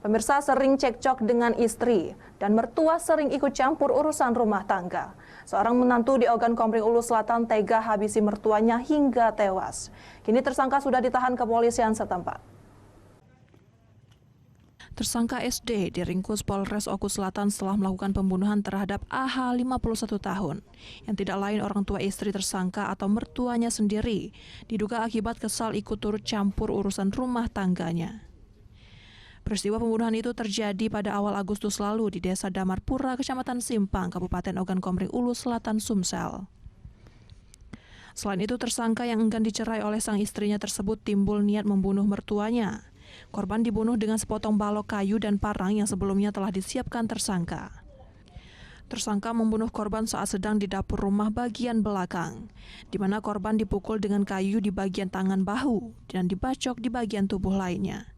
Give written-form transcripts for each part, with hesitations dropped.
Pemirsa sering cekcok dengan istri dan mertua sering ikut campur urusan rumah tangga. Seorang menantu di Ogan Komering Ulu Selatan tega habisi mertuanya hingga tewas. Kini tersangka sudah ditahan kepolisian setempat. Tersangka SD diringkus Polres Oku Selatan setelah melakukan pembunuhan terhadap AH 51 tahun, yang tidak lain orang tua istri tersangka atau mertuanya sendiri, diduga akibat kesal ikut turut campur urusan rumah tangganya. Peristiwa pembunuhan itu terjadi pada awal Agustus lalu di Desa Damarpura, Kecamatan Simpang, Kabupaten Ogan Komering Ulu Selatan, Sumsel. Selain itu, tersangka yang enggan dicerai oleh sang istrinya tersebut timbul niat membunuh mertuanya. Korban dibunuh dengan sepotong balok kayu dan parang yang sebelumnya telah disiapkan tersangka. Tersangka membunuh korban saat sedang di dapur rumah bagian belakang, di mana korban dipukul dengan kayu di bagian tangan bahu dan dibacok di bagian tubuh lainnya.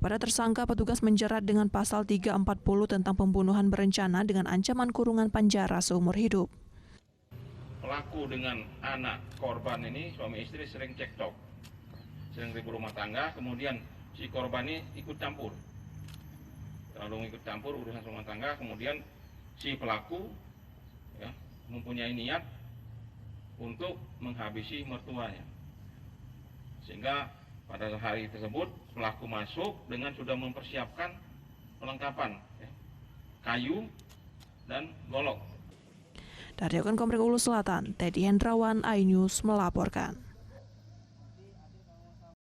Kepada tersangka, petugas menjerat dengan pasal 340 tentang pembunuhan berencana dengan ancaman kurungan penjara seumur hidup. Pelaku dengan anak korban ini suami istri sering cekcok, sering ribut rumah tangga, kemudian si korban ini ikut campur, terlalu ikut campur urusan rumah tangga, kemudian si pelaku mempunyai niat untuk menghabisi mertuanya, sehingga pada hari tersebut pelaku masuk dengan sudah mempersiapkan perlengkapan kayu dan golok. Dari Ogan Komering Ulu Selatan, Teddy Hendrawan, iNews melaporkan.